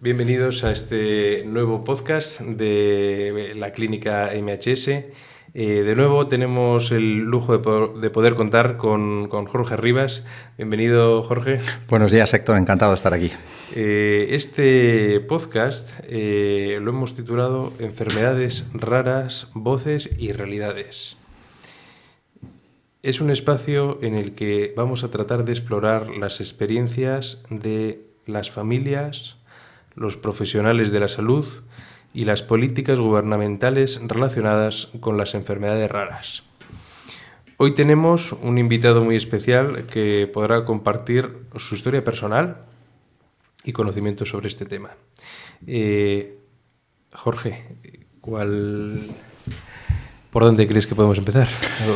Bienvenidos a este nuevo podcast de la clínica MHS. De nuevo tenemos el lujo de poder contar con Jorge Rivas. Bienvenido, Jorge. Buenos días, Héctor. Encantado de estar aquí. Este podcast lo hemos titulado Enfermedades raras, voces y realidades. Es un espacio en el que vamos a tratar de explorar las experiencias de las familias, los profesionales de la salud y las políticas gubernamentales relacionadas con las enfermedades raras. Hoy tenemos un invitado muy especial que podrá compartir su historia personal y conocimientos sobre este tema. Jorge, ¿por dónde crees que podemos empezar?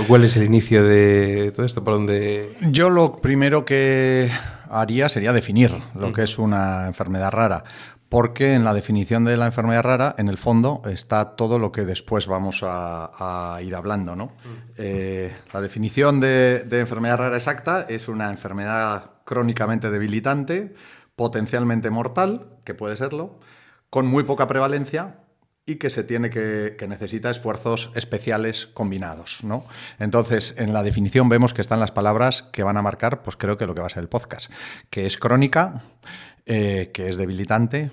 ¿Cuál es el inicio de todo esto? ¿Por dónde? Yo lo primero que haría sería definir lo que es una enfermedad rara, porque en la definición de la enfermedad rara, en el fondo, está todo lo que después vamos a ir hablando, ¿no? La definición de enfermedad rara exacta es una enfermedad crónicamente debilitante, potencialmente mortal, que puede serlo, con muy poca prevalencia y que que necesita esfuerzos especiales combinados, ¿no? Entonces, en la definición vemos que están las palabras que van a marcar, pues creo que lo que va a ser el podcast, que es crónica, que es debilitante,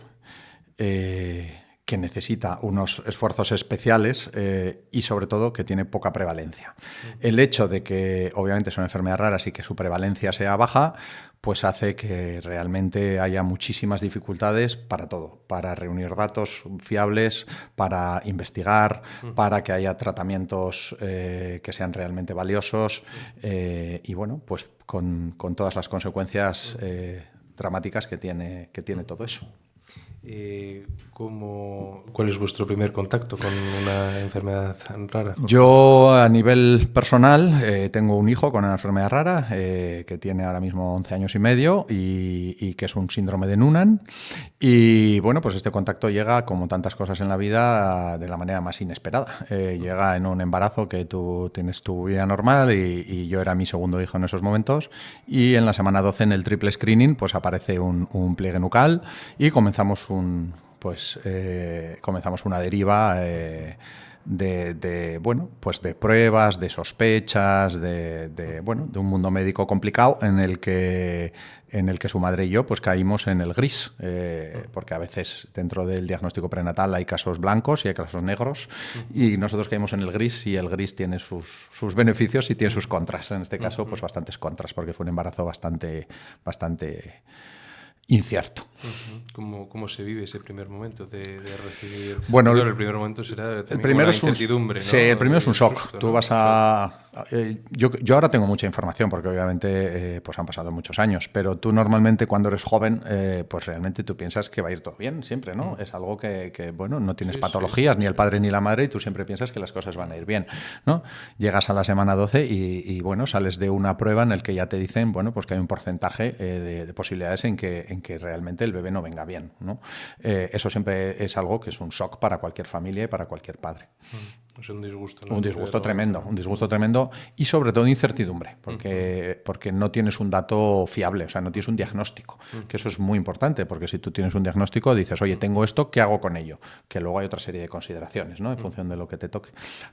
que necesita unos esfuerzos especiales y, sobre todo, que tiene poca prevalencia. El hecho de que, obviamente, son enfermedades raras y que su prevalencia sea baja, pues hace que realmente haya muchísimas dificultades para todo, para reunir datos fiables, para investigar, para que haya tratamientos que sean realmente valiosos y, bueno, pues con todas las consecuencias dramáticas que tiene todo eso. ¿Cuál es vuestro primer contacto con una enfermedad rara? Yo, a nivel personal, tengo un hijo con una enfermedad rara que tiene ahora mismo 11 años y medio y que es un síndrome de Noonan. Y bueno, pues este contacto llega, como tantas cosas en la vida, de la manera más inesperada. Llega en un embarazo que tú tienes tu vida normal y yo era mi segundo hijo en esos momentos. Y en la semana 12, en el triple screening, pues aparece un pliegue nucal y comenzamos una deriva de pruebas, de sospechas, de un mundo médico complicado en el que su madre y yo pues caímos en el gris, porque a veces dentro del diagnóstico prenatal hay casos blancos y hay casos negros, y nosotros caímos en el gris, y el gris tiene sus beneficios y tiene sus contras. En este caso, pues bastantes contras, porque fue un embarazo bastante incierto. ¿Cómo se vive ese primer momento de recibir? Bueno, el primer momento será también una incertidumbre, ¿no? Sí, el primero es un shock. Susto, Tú ¿no? vas a... Yo ahora tengo mucha información porque obviamente pues han pasado muchos años, pero tú normalmente cuando eres joven pues realmente tú piensas que va a ir todo bien siempre, ¿no? Es algo que no tienes patologías, ni el padre ni la madre, y tú siempre piensas que las cosas van a ir bien, ¿no? Llegas a la semana 12 y sales de una prueba en la que ya te dicen, pues que hay un porcentaje de posibilidades en que realmente el bebé no venga bien, ¿no? Eso siempre es algo que es un shock para cualquier familia y para cualquier padre. Es un disgusto, ¿no? Un disgusto tremendo y sobre todo incertidumbre, porque no tienes un dato fiable, o sea, no tienes un diagnóstico, que eso es muy importante, porque si tú tienes un diagnóstico dices, oye, tengo esto, ¿qué hago con ello? Que luego hay otra serie de consideraciones, ¿no? En función de lo que te toque,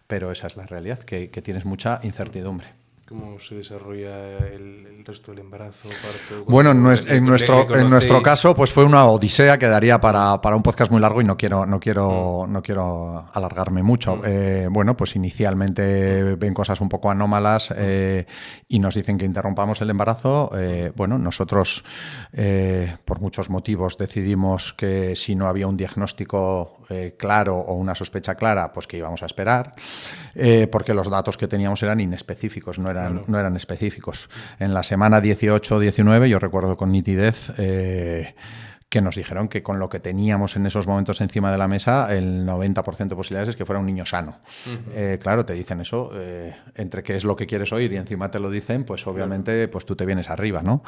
pero esa es la realidad, que tienes mucha incertidumbre. ¿Cómo se desarrolla el resto del embarazo? Bueno, en nuestro caso, pues fue una odisea que daría para un podcast muy largo y no quiero alargarme mucho. Pues inicialmente ven cosas un poco anómalas y nos dicen que interrumpamos el embarazo. Nosotros, por muchos motivos, decidimos que si no había un diagnóstico claro o una sospecha clara, pues que íbamos a esperar, porque los datos que teníamos eran inespecíficos, no eran específicos. En la semana 18-19, yo recuerdo con nitidez que nos dijeron que con lo que teníamos en esos momentos encima de la mesa, el 90% de posibilidades es que fuera un niño sano. Claro, te dicen eso, entre qué es lo que quieres oír y encima te lo dicen, pues obviamente pues tú te vienes arriba, ¿no?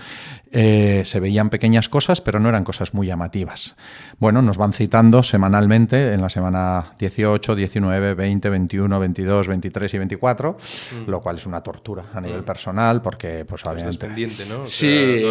Se veían pequeñas cosas, pero no eran cosas muy llamativas. Bueno, nos van citando semanalmente en la semana 18, 19, 20, 21, 22, 23 y 24, lo cual es una tortura a nivel personal, porque pues obviamente... Estás pendiente, ¿no? Sí,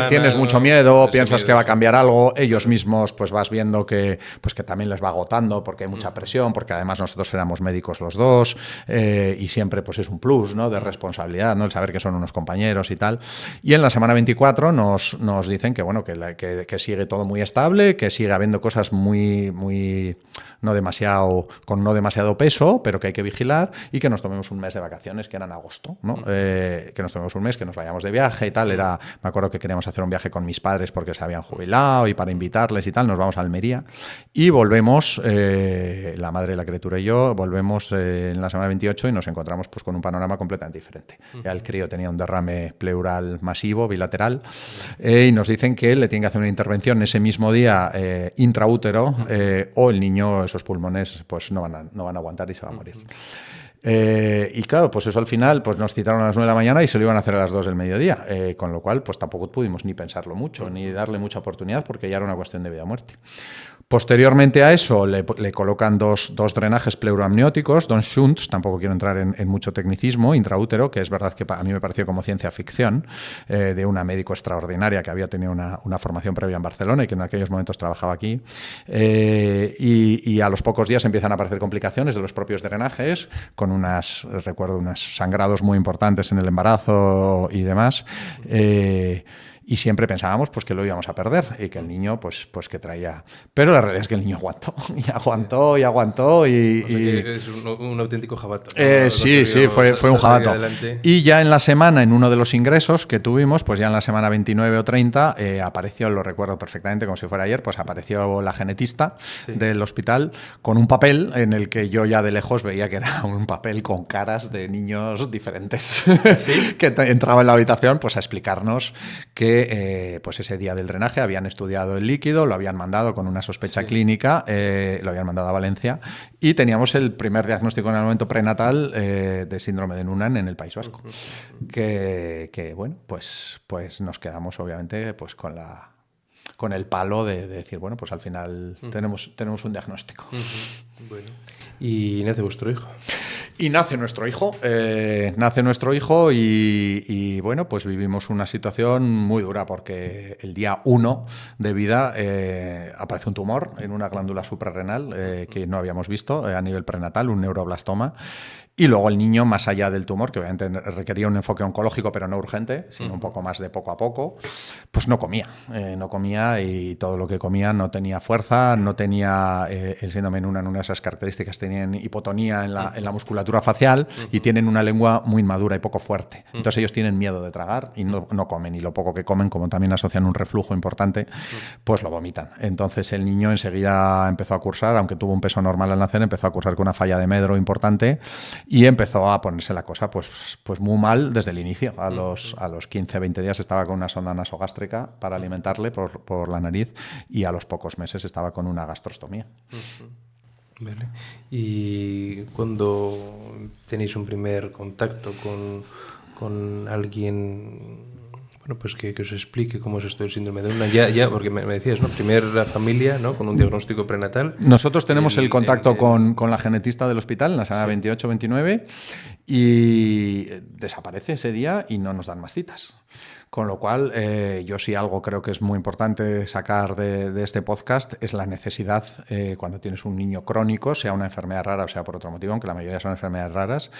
tienes mucho miedo, piensas que va a cambiar cambiar algo, ellos mismos pues vas viendo que también les va agotando porque hay mucha presión, porque además nosotros éramos médicos los dos, y siempre pues es un plus, ¿no?, de responsabilidad, ¿no?, el saber que son unos compañeros y tal. Y en la semana 24 nos dicen que, bueno, que sigue todo muy estable, que sigue habiendo cosas muy no demasiado peso, pero que hay que vigilar, y que nos tomemos un mes de vacaciones, que era en agosto, ¿no? Que nos tomemos un mes, que nos vayamos de viaje y tal. Me acuerdo que queríamos hacer un viaje con mis padres porque se habían jubilado y para invitarles y tal. Nos vamos a Almería y volvemos, la madre, la criatura y yo, volvemos en la semana 28 y nos encontramos pues con un panorama completamente diferente. Ya el crío tenía un derrame pleural masivo, bilateral, y nos dicen que le tienen que hacer una intervención ese mismo día intraútero, o el niño, esos pulmones pues no van a aguantar y se va a morir. Y claro, pues eso al final pues nos citaron a las 9 de la mañana y se lo iban a hacer a las 2 del mediodía, con lo cual pues tampoco pudimos ni pensarlo mucho, ni darle mucha oportunidad, porque ya era una cuestión de vida o muerte. Posteriormente a eso le colocan dos drenajes pleuroamnióticos, dos shunts, tampoco quiero entrar en mucho tecnicismo, intraútero, que es verdad que a mí me pareció como ciencia ficción, de una médico extraordinaria que había tenido una formación previa en Barcelona y que en aquellos momentos trabajaba aquí. Y a los pocos días empiezan a aparecer complicaciones de los propios drenajes, con recuerdo unos sangrados muy importantes en el embarazo y demás. Y siempre pensábamos pues que lo íbamos a perder y que el niño pues que traía... Pero la realidad es que el niño aguantó y aguantó y... O sea que es un auténtico jabato, ¿no? Sí, fue un jabato. Y ya en la semana, en uno de los ingresos que tuvimos, pues ya en la semana 29 o 30, apareció, lo recuerdo perfectamente como si fuera ayer, pues apareció la genetista del hospital con un papel en el que yo ya de lejos veía que era un papel con caras de niños diferentes. ¿Sí? Que entraba en la habitación pues a explicarnos que pues ese día del drenaje habían estudiado el líquido, lo habían mandado con una sospecha clínica, lo habían mandado a Valencia, y teníamos el primer diagnóstico en el momento prenatal de síndrome de Noonan en el País Vasco. Que bueno, pues nos quedamos obviamente pues con el palo de decir, bueno, pues al final tenemos un diagnóstico. Bueno. ¿Y nace vuestro hijo? Y nace nuestro hijo y bueno, pues vivimos una situación muy dura porque el día 1 de vida aparece un tumor en una glándula suprarrenal que no habíamos visto a nivel prenatal, un neuroblastoma. Y luego el niño, más allá del tumor, que obviamente requería un enfoque oncológico, pero no urgente, sino un poco más de poco a poco, pues no comía y todo lo que comía no tenía fuerza, no tenía el síndrome de Noonan, una de esas características, tenían hipotonía en la musculatura facial y tienen una lengua muy inmadura y poco fuerte. Entonces ellos tienen miedo de tragar y no comen, y lo poco que comen, como también asocian un reflujo importante, pues lo vomitan. Entonces el niño enseguida empezó a cursar, aunque tuvo un peso normal al nacer, empezó a cursar con una falla de medro importante. Y empezó a ponerse la cosa pues muy mal desde el inicio. A los 15-20 días estaba con una sonda nasogástrica para alimentarle por la nariz, y a los pocos meses estaba con una gastrostomía. Vale. ¿Y cuando tenéis un primer contacto con alguien, bueno, pues que os explique cómo es esto del síndrome de Noonan? Ya, porque me decías, ¿no? Primero la familia, ¿no? Con un diagnóstico prenatal. Nosotros tenemos el contacto con la genetista del hospital en la semana 28-29 y desaparece ese día y no nos dan más citas. Con lo cual, yo sí algo creo que es muy importante sacar de este podcast es la necesidad, cuando tienes un niño crónico, sea una enfermedad rara o sea por otro motivo, aunque la mayoría son enfermedades raras,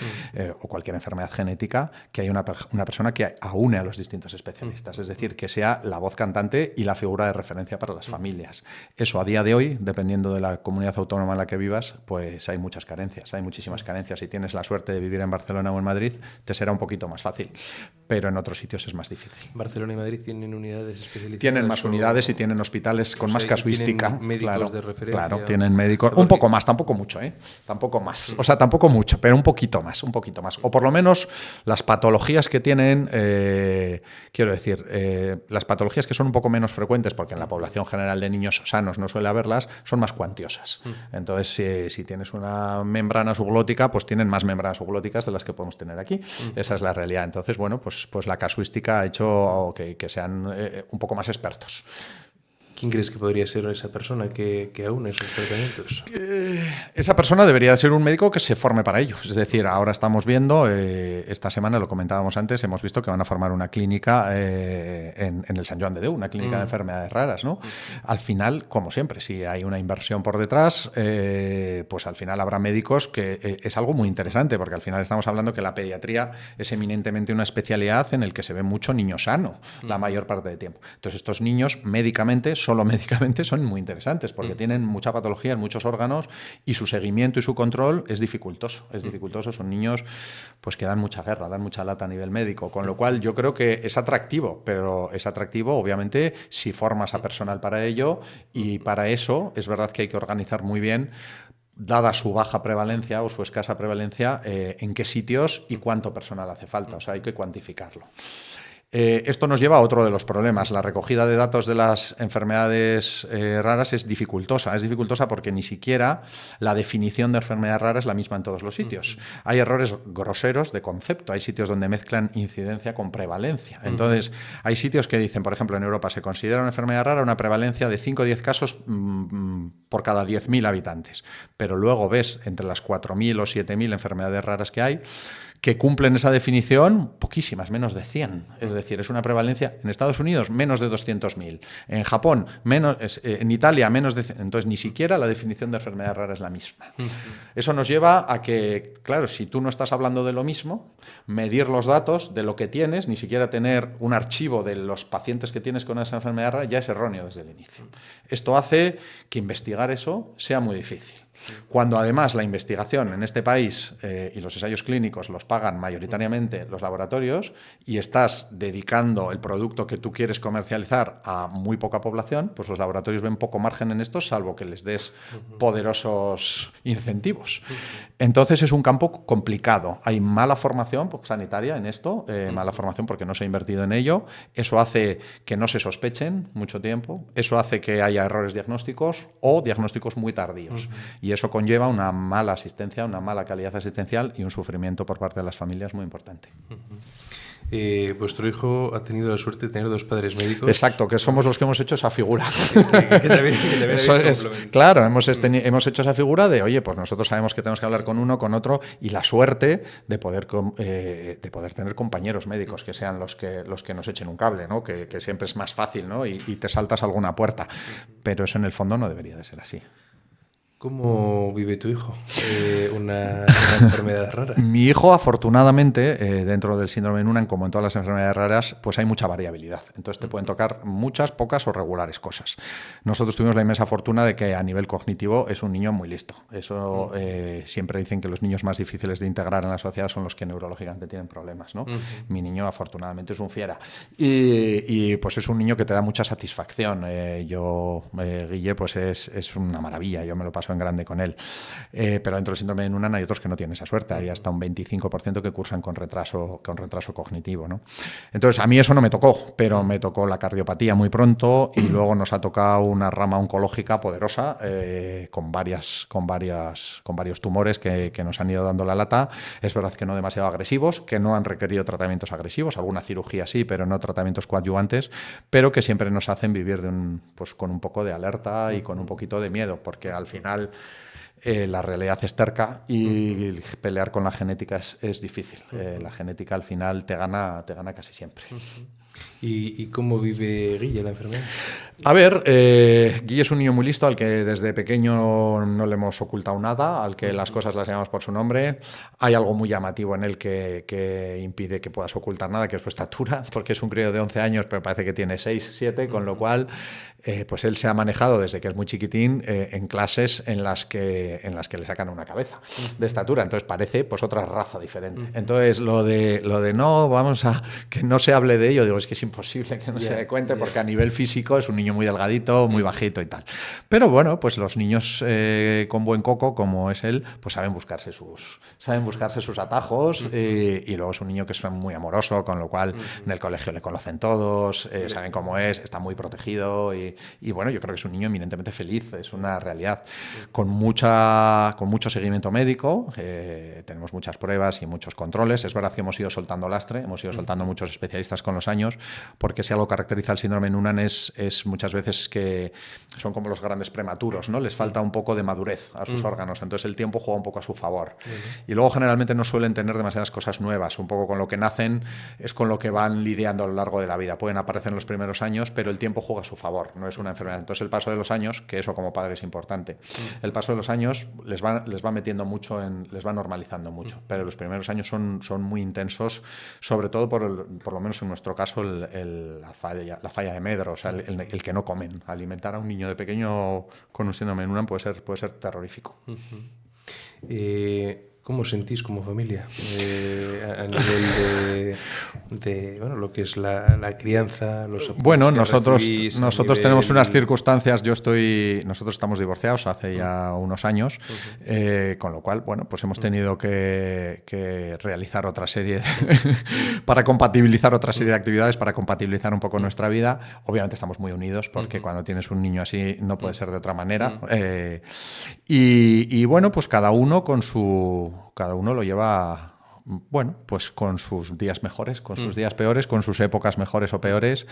o cualquier enfermedad genética, que haya una persona que aúne a los distintos especialistas. Es decir, que sea la voz cantante y la figura de referencia para las familias. Eso a día de hoy, dependiendo de la comunidad autónoma en la que vivas, pues hay muchas carencias, hay muchísimas carencias. Si tienes la suerte de vivir en Barcelona o en Madrid, te será un poquito más fácil, pero en otros sitios es más difícil. ¿Barcelona y Madrid tienen unidades especializadas? Tienen más unidades y tienen hospitales con más casuística. ¿Tienen médicos de referencia? Claro, tienen médicos. Un poco más, tampoco mucho, Tampoco más. O sea, tampoco mucho, pero un poquito más. O por lo menos las patologías que tienen, quiero decir, las patologías que son un poco menos frecuentes, porque en la población general de niños sanos no suele haberlas, son más cuantiosas. Entonces, si tienes una membrana subglótica, pues tienen más membranas subglóticas de las que podemos tener aquí. Esa es la realidad. Entonces, bueno, pues la casuística ha hecho que sean un poco más expertos. ¿Quién crees que podría ser esa persona que aúne esos tratamientos? Esa persona debería ser un médico que se forme para ello. Es decir, ahora estamos viendo, esta semana, lo comentábamos antes, hemos visto que van a formar una clínica en el Sant Joan de Déu, una clínica de enfermedades raras, ¿no? Al final, como siempre, si hay una inversión por detrás, pues al final habrá médicos que es algo muy interesante, porque al final estamos hablando que la pediatría es eminentemente una especialidad en el que se ve mucho niño sano la mayor parte del tiempo. Entonces, estos niños médicamente, solo médicamente, son muy interesantes porque tienen mucha patología en muchos órganos y su seguimiento y su control es dificultoso. Es dificultoso, son niños pues que dan mucha guerra, dan mucha lata a nivel médico, con lo cual yo creo que es atractivo, pero es atractivo obviamente si formas a personal para ello, y para eso es verdad que hay que organizar muy bien, dada su baja prevalencia o su escasa prevalencia, en qué sitios y cuánto personal hace falta. O sea, hay que cuantificarlo. Esto nos lleva a otro de los problemas. La recogida de datos de las enfermedades raras es dificultosa. Es dificultosa porque ni siquiera la definición de enfermedad rara es la misma en todos los sitios. Hay errores groseros de concepto. Hay sitios donde mezclan incidencia con prevalencia. Entonces, hay sitios que dicen, por ejemplo, en Europa se considera una enfermedad rara una prevalencia de 5 o 10 casos por cada 10.000 habitantes. Pero luego ves entre las 4.000 o 7.000 enfermedades raras que hay, que cumplen esa definición, poquísimas, menos de 100. Es decir, es una prevalencia en Estados Unidos menos de 200.000, en Japón menos, en Italia menos de 100. Entonces, ni siquiera la definición de enfermedad rara es la misma. Eso nos lleva a que, claro, si tú no estás hablando de lo mismo, medir los datos de lo que tienes, ni siquiera tener un archivo de los pacientes que tienes con esa enfermedad rara, ya es erróneo desde el inicio. Esto hace que investigar eso sea muy difícil. Cuando además la investigación en este país y los ensayos clínicos los pagan mayoritariamente los laboratorios y estás dedicando el producto que tú quieres comercializar a muy poca población, pues los laboratorios ven poco margen en esto, salvo que les des poderosos incentivos. Entonces es un campo complicado. Hay mala formación sanitaria en esto, mala formación porque no se ha invertido en ello. Eso hace que no se sospechen mucho tiempo. Eso hace que haya errores diagnósticos o diagnósticos muy tardíos. Y eso conlleva una mala asistencia, una mala calidad asistencial y un sufrimiento por parte de las familias muy importante. Vuestro hijo ha tenido la suerte de tener dos padres médicos. Exacto, que somos los que hemos hecho esa figura. Que también claro, hemos hecho esa figura de, oye, pues nosotros sabemos que tenemos que hablar con uno, con otro, y la suerte de poder tener compañeros médicos que sean los que nos echen un cable, ¿no? Que siempre es más fácil, ¿no? Y te saltas alguna puerta. Pero eso en el fondo no debería de ser así. ¿Cómo vive tu hijo una enfermedad rara? Mi hijo, afortunadamente, dentro del síndrome de Noonan, como en todas las enfermedades raras, pues hay mucha variabilidad. Entonces te pueden tocar muchas, pocas o regulares cosas. Nosotros tuvimos la inmensa fortuna de que a nivel cognitivo es un niño muy listo. Eso siempre dicen que los niños más difíciles de integrar en la sociedad son los que neurológicamente tienen problemas, ¿no? Mi niño, afortunadamente, es un fiera. Y pues es un niño que te da mucha satisfacción. Guille, pues es una maravilla. Yo me lo paso en grande con él. Pero dentro del síndrome de Noonan hay otros que no tienen esa suerte. Hay hasta un 25% que cursan con retraso cognitivo, ¿no? Entonces, a mí eso no me tocó, pero me tocó la cardiopatía muy pronto y luego nos ha tocado una rama oncológica poderosa con varios tumores que nos han ido dando la lata. Es verdad que no demasiado agresivos, que no han requerido tratamientos agresivos, alguna cirugía sí, pero no tratamientos coadyuvantes, pero que siempre nos hacen vivir con un poco de alerta y con un poquito de miedo, porque al final la realidad es terca y pelear con la genética es difícil. La genética al final te gana casi siempre. ¿Y cómo vive Guille la enfermedad? A ver, Guille es un niño muy listo al que desde pequeño no le hemos ocultado nada, al que las cosas las llamamos por su nombre. Hay algo muy llamativo en él que impide que puedas ocultar nada, que es su estatura, porque es un crío de 11 años, pero parece que tiene 6, 7, con lo cual pues él se ha manejado desde que es muy chiquitín en clases en las que le sacan una cabeza de estatura. Entonces parece pues otra raza diferente. Entonces lo de no, vamos a que no se hable de ello, digo, es que es imposible que no se dé cuenta, porque a nivel físico es un niño muy delgadito, muy bajito y tal. Pero bueno, pues los niños con buen coco, como es él, pues saben buscarse sus atajos y luego es un niño que es muy amoroso, con lo cual en el colegio le conocen todos, saben cómo es, está muy protegido y y bueno, yo creo que es un niño eminentemente feliz, es una realidad. Con mucho seguimiento médico, tenemos muchas pruebas y muchos controles. Es verdad que hemos ido soltando lastre, hemos ido soltando muchos especialistas con los años, porque si algo caracteriza al síndrome de Noonan es muchas veces que son como los grandes prematuros, ¿no? Les falta un poco de madurez a sus órganos, entonces el tiempo juega un poco a su favor. Y luego generalmente no suelen tener demasiadas cosas nuevas, un poco con lo que nacen es con lo que van lidiando a lo largo de la vida. Pueden aparecer en los primeros años, pero el tiempo juega a su favor, no es una enfermedad. Entonces el paso de los años, que eso como padre es importante, el paso de los años les va metiendo mucho, les va normalizando mucho, pero los primeros años son muy intensos, sobre todo por lo menos en nuestro caso la falla de medro, o sea, el que no comen. Alimentar a un niño de pequeño con un síndrome de Noonan puede ser terrorífico. ¿Cómo os sentís como familia a nivel de bueno, lo que es la crianza, los apoyos? Bueno, nosotros tenemos unas circunstancias. Nosotros estamos divorciados hace ya unos años, con lo cual, bueno, pues hemos tenido que realizar otra serie para compatibilizar otra serie de actividades, para compatibilizar un poco nuestra vida. Obviamente estamos muy unidos porque cuando tienes un niño así no puede ser de otra manera. Y bueno, pues cada uno lo lleva, bueno, pues con sus días mejores, con sus días peores, con sus épocas mejores o peores,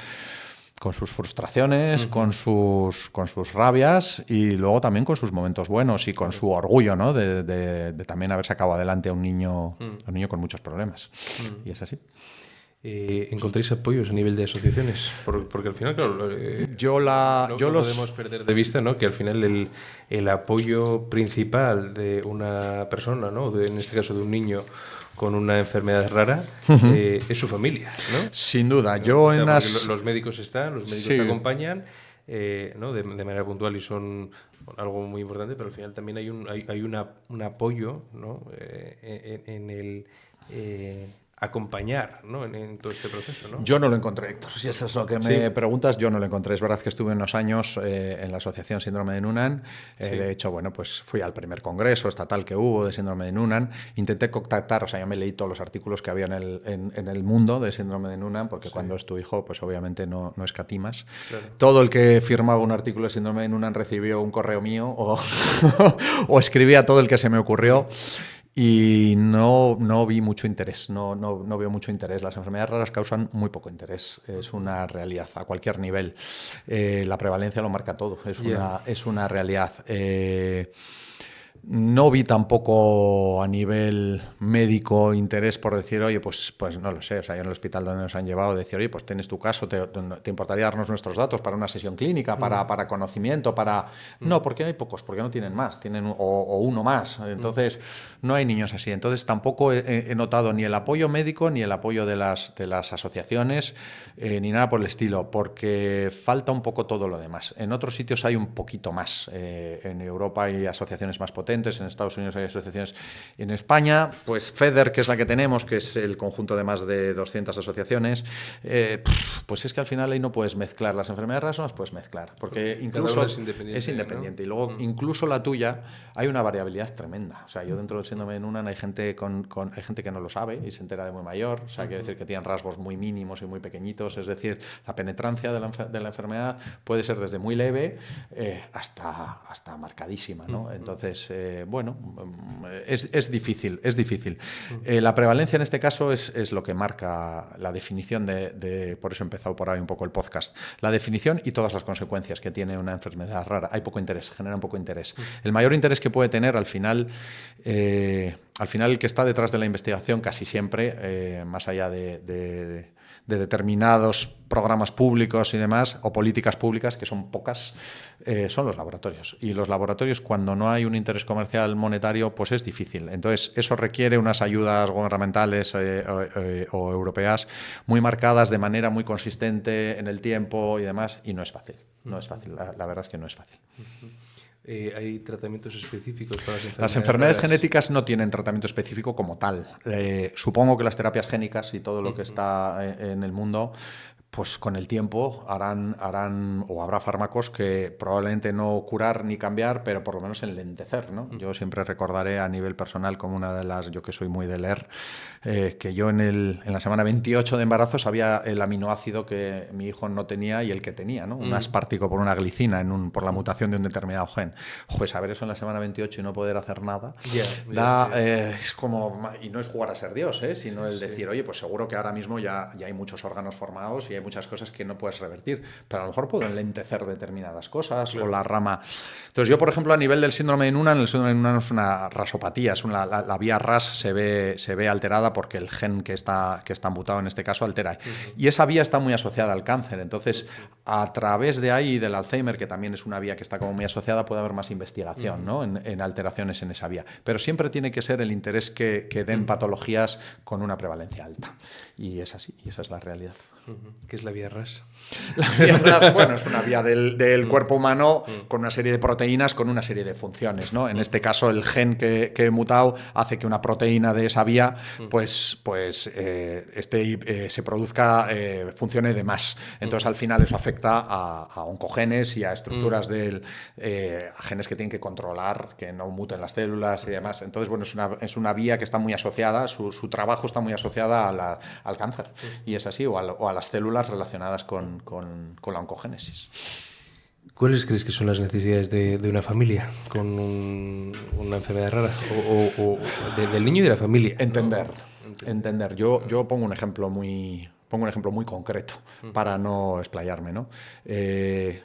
con sus frustraciones, con sus rabias y luego también con sus momentos buenos y con su orgullo, ¿no? De también haber sacado adelante a un niño con muchos problemas. Y es así. ¿Encontráis apoyos a nivel de asociaciones? Porque al final, claro, no podemos perder de vista, ¿no?, que al final el apoyo principal de una persona, ¿no?, en este caso de un niño con una enfermedad rara, es su familia, ¿no? Sin duda. Los médicos te acompañan, ¿no?, de manera puntual y son algo muy importante, pero al final también hay un apoyo, ¿no?, en el acompañar, ¿no?, en todo este proceso, ¿no? Yo no lo encontré, Héctor. Si eso es lo que me preguntas, yo no lo encontré. Es verdad que estuve unos años en la Asociación Síndrome de Noonan. De hecho, bueno, pues fui al primer congreso estatal que hubo de Síndrome de Noonan. Intenté contactar, o sea, yo me leí todos los artículos que había en el mundo de Síndrome de Noonan, porque cuando es tu hijo, pues obviamente no escatimas. Claro. Todo el que firmaba un artículo de Síndrome de Noonan recibió un correo mío o escribía todo el que se me ocurrió. Y no vi mucho interés, no veo mucho interés. Las enfermedades raras causan muy poco interés, es una realidad a cualquier nivel. La prevalencia lo marca todo, es una realidad. No vi tampoco a nivel médico interés por decir, oye, pues no lo sé, o sea, yo en el hospital donde nos han llevado, decir, oye, pues tienes tu caso, ¿te importaría darnos nuestros datos para una sesión clínica, para conocimiento, para...? No, porque hay pocos, porque no tienen más, tienen o uno más, entonces no hay niños así. Entonces tampoco he notado ni el apoyo médico, ni el apoyo de las asociaciones, ni nada por el estilo, porque falta un poco todo lo demás. En otros sitios hay un poquito más, en Europa hay asociaciones más potentes, en Estados Unidos hay asociaciones. En España, pues FEDER, que es la que tenemos, que es el conjunto de más de 200 asociaciones, pues es que al final ahí no puedes mezclar. Las enfermedades raras no las puedes mezclar, porque incluso es independiente. ¿No? Y luego, incluso la tuya, hay una variabilidad tremenda. O sea, yo dentro del síndrome de Noonan hay gente hay gente que no lo sabe y se entera de muy mayor. O sea, quiere decir que tienen rasgos muy mínimos y muy pequeñitos. Es decir, la penetrancia de la enfermedad puede ser desde muy leve hasta marcadísima, ¿no? Entonces, bueno, es difícil. La prevalencia en este caso es lo que marca la definición por eso he empezado por ahí un poco el podcast, la definición y todas las consecuencias que tiene una enfermedad rara. Hay poco interés, genera un poco interés. El mayor interés que puede tener al final el que está detrás de la investigación casi siempre, más allá de determinados programas públicos y demás, o políticas públicas, que son pocas, son los laboratorios. Y los laboratorios, cuando no hay un interés comercial monetario, pues es difícil. Entonces, eso requiere unas ayudas gubernamentales o europeas muy marcadas de manera muy consistente en el tiempo y demás, y no es fácil. No es fácil, la verdad es que no es fácil. ¿Hay tratamientos específicos para las enfermedades? Las enfermedades genéticas no tienen tratamiento específico como tal. Supongo que las terapias génicas y todo lo que está en el mundo pues con el tiempo harán o habrá fármacos que probablemente no curar ni cambiar, pero por lo menos enlentecer, ¿no? Yo siempre recordaré a nivel personal como una de las, yo que soy muy de leer, que yo en la semana 28 de embarazo sabía el aminoácido que mi hijo no tenía y el que tenía, ¿no? Un aspartico por una glicina por la mutación de un determinado gen. Joder, saber eso en la semana 28 y no poder hacer nada, es como, y no es jugar a ser Dios, sino el decir, oye, pues seguro que ahora mismo ya hay muchos órganos formados y hay muchas cosas que no puedes revertir, pero a lo mejor puedo enlentecer determinadas cosas, o la rama. Entonces yo, por ejemplo, a nivel del síndrome de Noonan, el síndrome de Noonan es una rasopatía, la vía RAS se ve alterada porque el gen que está mutado en este caso altera. Y esa vía está muy asociada al cáncer, entonces a través de ahí del Alzheimer, que también es una vía que está como muy asociada, puede haber más investigación, ¿no? en alteraciones en esa vía, pero siempre tiene que ser el interés que den patologías con una prevalencia alta, y es así, y esa es la realidad. ¿Qué es la vía RAS? La vía RAS, bueno, es una vía del cuerpo humano con una serie de proteínas, con una serie de funciones, ¿no? En este caso, el gen que he mutado hace que una proteína de esa vía se produzca, funcione de más. Entonces, al final, eso afecta a oncogenes y a estructuras a genes que tienen que controlar que no muten las células y demás. Entonces, bueno, es una vía que está muy asociada, su trabajo está muy asociada al cáncer, y es así, o a las células relacionadas con la oncogénesis. ¿Cuáles crees que son las necesidades de una familia con una enfermedad rara? O del niño y de la familia, Entender. ¿no? Entender. Yo pongo un ejemplo muy concreto para no explayarme, ¿no?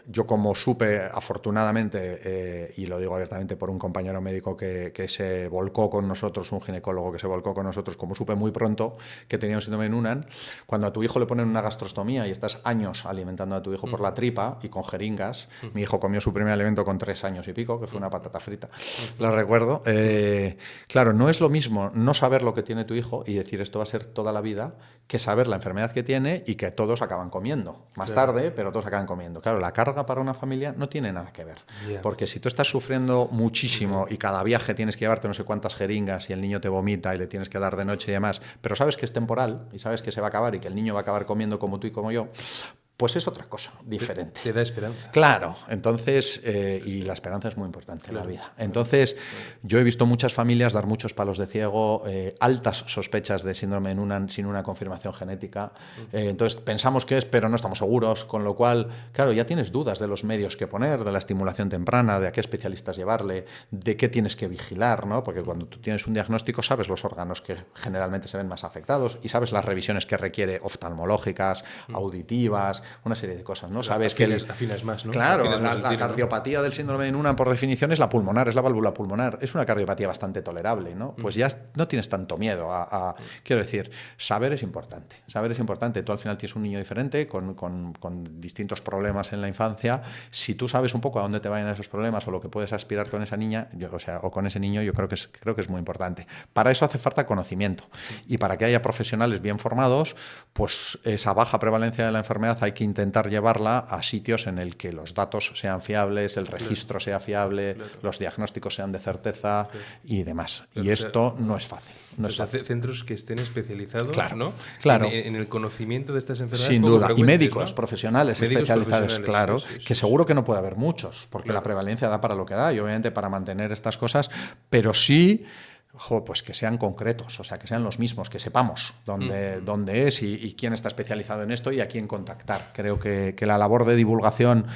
Yo, como supe, afortunadamente, y lo digo abiertamente por un compañero médico que se volcó con nosotros, un ginecólogo que se volcó con nosotros, como supe muy pronto que tenía un síndrome de Noonan, cuando a tu hijo le ponen una gastrostomía y estás años alimentando a tu hijo por la tripa y con jeringas, mi hijo comió su primer alimento con 3 años y pico, que fue una patata frita, lo recuerdo. Claro, no es lo mismo no saber lo que tiene tu hijo y decir esto va a ser toda la vida, que saber la enfermedad que tiene y que todos acaban comiendo. Más tarde, pero todos acaban comiendo. Claro, la carga para una familia no tiene nada que ver. Porque si tú estás sufriendo muchísimo y cada viaje tienes que llevarte no sé cuántas jeringas y el niño te vomita y le tienes que dar de noche y demás, pero sabes que es temporal y sabes que se va a acabar y que el niño va a acabar comiendo como tú y como yo, pues es otra cosa, diferente. Te da esperanza. Claro, entonces, y la esperanza es muy importante en la vida. Entonces, yo he visto muchas familias dar muchos palos de ciego, altas sospechas de síndrome de Noonan sin una confirmación genética. Entonces, pensamos que es, pero no estamos seguros, con lo cual, claro, ya tienes dudas de los medios que poner, de la estimulación temprana, de a qué especialistas llevarle, de qué tienes que vigilar, ¿no? Porque cuando tú tienes un diagnóstico sabes los órganos que generalmente se ven más afectados y sabes las revisiones que requiere oftalmológicas, auditivas, una serie de cosas, ¿no? Sabes afinas más, ¿no? Claro, Afinas la cardiopatía del síndrome de Noonan, por definición, es la pulmonar, es la válvula pulmonar. Es una cardiopatía bastante tolerable, ¿no? Pues ya no tienes tanto miedo quiero decir, saber es importante. Saber es importante. Tú al final tienes un niño diferente, con distintos problemas en la infancia. Si tú sabes un poco a dónde te vayan esos problemas o lo que puedes aspirar con esa niña, o con ese niño, yo creo que es muy importante. Para eso hace falta conocimiento. Y para que haya profesionales bien formados, pues esa baja prevalencia de la enfermedad hay que intentar llevarla a sitios en el que los datos sean fiables, el registro sea fiable, los diagnósticos sean de certeza y demás. Y esto no es fácil. No es fácil. Centros que estén especializados, ¿no? Claro. En el conocimiento de estas enfermedades. Sin duda. Y médicos, ¿no? profesionales especializados, claro, que seguro que no puede haber muchos, porque la prevalencia da para lo que da y obviamente para mantener estas cosas, pero sí, pues que sean concretos, o sea, que sean los mismos, que sepamos dónde es y quién está especializado en esto y a quién contactar. Creo que la labor de divulgación